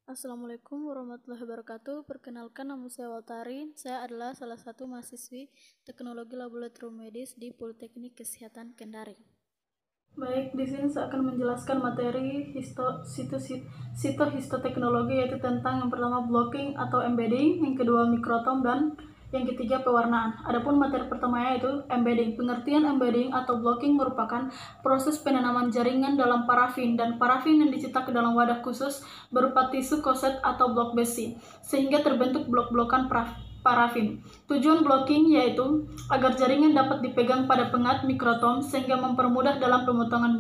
Assalamualaikum warahmatullahi wabarakatuh. Perkenalkan, nama saya Waltari. Saya adalah salah satu mahasiswi Teknologi Laboratorium Medis di Politeknik Kesehatan Kendari. Baik, di sini saya akan menjelaskan materi sitohistoteknologi, yaitu tentang yang pertama blocking atau embedding, yang kedua mikrotom, dan yang ketiga pewarnaan. Adapun materi pertamanya yaitu embedding. Pengertian embedding atau blocking merupakan proses penanaman jaringan dalam parafin, dan parafin yang dicetak ke dalam wadah khusus berupa tisu koset atau blok besi, sehingga terbentuk blok-blokan parafin. Tujuan blocking yaitu agar jaringan dapat dipegang pada pengat mikrotom sehingga mempermudah dalam pemotongan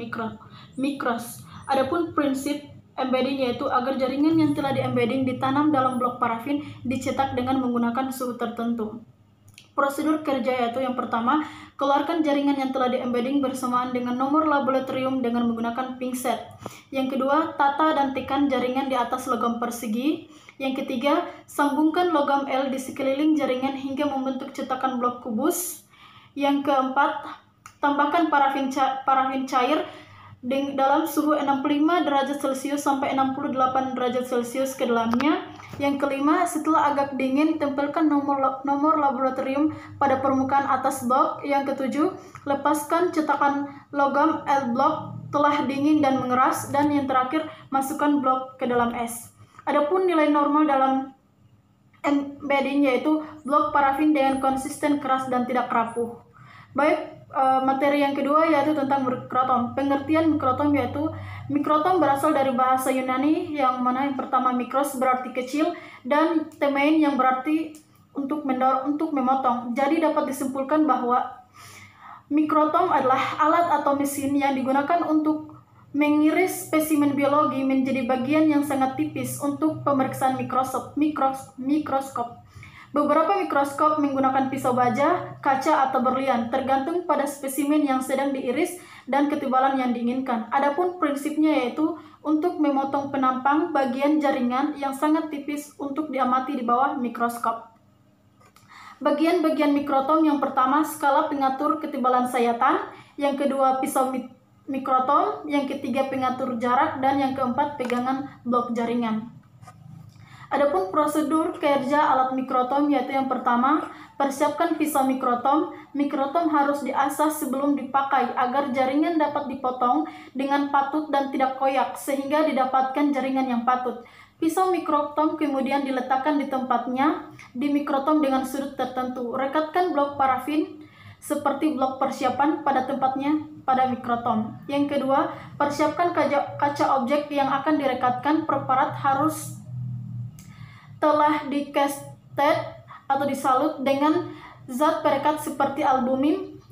mikros. Adapun prinsip embedding yaitu agar jaringan yang telah di-embedding ditanam dalam blok parafin dicetak dengan menggunakan suhu tertentu. Prosedur kerja yaitu yang pertama, keluarkan jaringan yang telah di-embedding bersamaan dengan nomor laboratorium dengan menggunakan pinset. Yang kedua, tata dan tekan jaringan di atas logam persegi. Yang ketiga, sambungkan logam L di sekeliling jaringan hingga membentuk cetakan blok kubus. Yang keempat, tambahkan parafin cair dalam suhu 65 derajat Celcius sampai 68 derajat Celcius ke dalamnya. Yang kelima, setelah agak dingin, tempelkan nomor laboratorium pada permukaan atas blok. Yang ketujuh, lepaskan cetakan logam L blok telah dingin dan mengeras. Dan yang terakhir, masukkan blok ke dalam es. Adapun nilai normal dalam embedding yaitu blok parafin dengan konsisten keras dan tidak rapuh. Baik, materi yang kedua yaitu tentang mikrotom. Pengertian mikrotom yaitu mikrotom berasal dari bahasa Yunani yang mana yang pertama mikros berarti kecil dan temein yang berarti untuk memotong. Jadi dapat disimpulkan bahwa mikrotom adalah alat atau mesin yang digunakan untuk mengiris spesimen biologi menjadi bagian yang sangat tipis untuk pemeriksaan mikroskop. Beberapa mikroskop menggunakan pisau baja, kaca, atau berlian, tergantung pada spesimen yang sedang diiris dan ketebalan yang diinginkan. Adapun prinsipnya yaitu untuk memotong penampang bagian jaringan yang sangat tipis untuk diamati di bawah mikroskop. Bagian-bagian mikrotom yang pertama, skala pengatur ketebalan sayatan, yang kedua pisau mikrotom, yang ketiga pengatur jarak, dan yang keempat pegangan blok jaringan. Adapun prosedur kerja alat mikrotom yaitu yang pertama, persiapkan pisau mikrotom. Mikrotom harus diasah sebelum dipakai agar jaringan dapat dipotong dengan patut dan tidak koyak sehingga didapatkan jaringan yang patut. Pisau mikrotom kemudian diletakkan di tempatnya di mikrotom dengan sudut tertentu. Rekatkan blok parafin seperti blok persiapan pada tempatnya pada mikrotom. Yang kedua, persiapkan kaca objek yang akan direkatkan. Preparat harus telah dikastet atau disalut dengan zat perekat seperti albumin,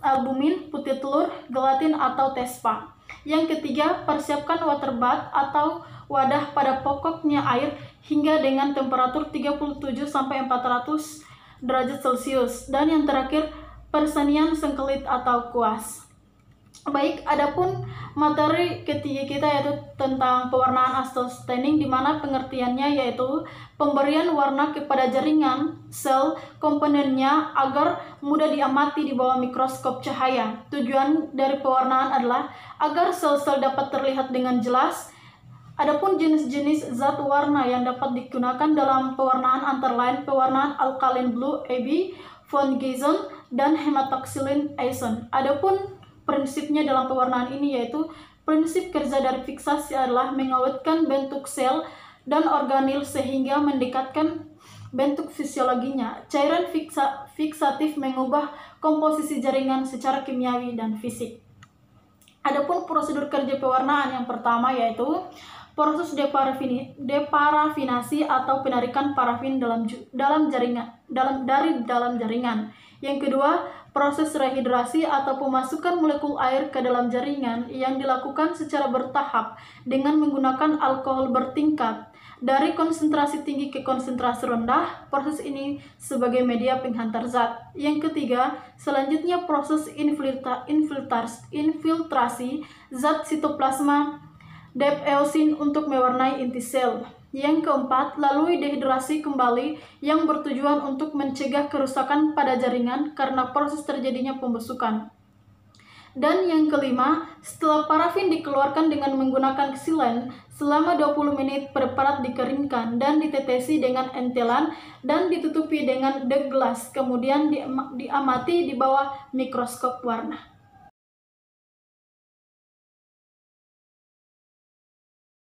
putih telur, gelatin, atau tespa. Yang ketiga, persiapkan waterbath atau wadah pada pokoknya air hingga dengan temperatur 37-400 derajat Celcius. Dan yang terakhir, persenian sengkelit atau kuas. Baik, adapun materi ketiga kita yaitu tentang pewarnaan atau staining, di mana pengertiannya yaitu pemberian warna kepada jaringan sel komponennya agar mudah diamati di bawah mikroskop cahaya. Tujuan dari pewarnaan adalah agar sel-sel dapat terlihat dengan jelas. Adapun jenis-jenis zat warna yang dapat digunakan dalam pewarnaan antara lain pewarnaan alkaline blue AB, von Giesen, dan hematoxylin ozone. Adapun prinsipnya dalam pewarnaan ini yaitu prinsip kerja dari fiksasi adalah mengawetkan bentuk sel dan organel sehingga mendekatkan bentuk fisiologinya. Cairan fiksatif mengubah komposisi jaringan secara kimiawi dan fisik. Adapun prosedur kerja pewarnaan yang pertama yaitu proses deparafinasi atau penarikan parafin dari dalam jaringan. Yang kedua, proses rehidrasi atau pemasukan molekul air ke dalam jaringan yang dilakukan secara bertahap dengan menggunakan alkohol bertingkat dari konsentrasi tinggi ke konsentrasi rendah. Proses ini sebagai media penghantar zat. Yang ketiga, selanjutnya proses infiltrasi zat sitoplasma depeusin untuk mewarnai inti sel. Yang keempat, lalui dehidrasi kembali yang bertujuan untuk mencegah kerusakan pada jaringan karena proses terjadinya pembusukan. Dan yang kelima, setelah parafin dikeluarkan dengan menggunakan silen, selama 20 menit preparat dikeringkan dan ditetesi dengan entelan dan ditutupi dengan deg glass, kemudian diamati di bawah mikroskop warna.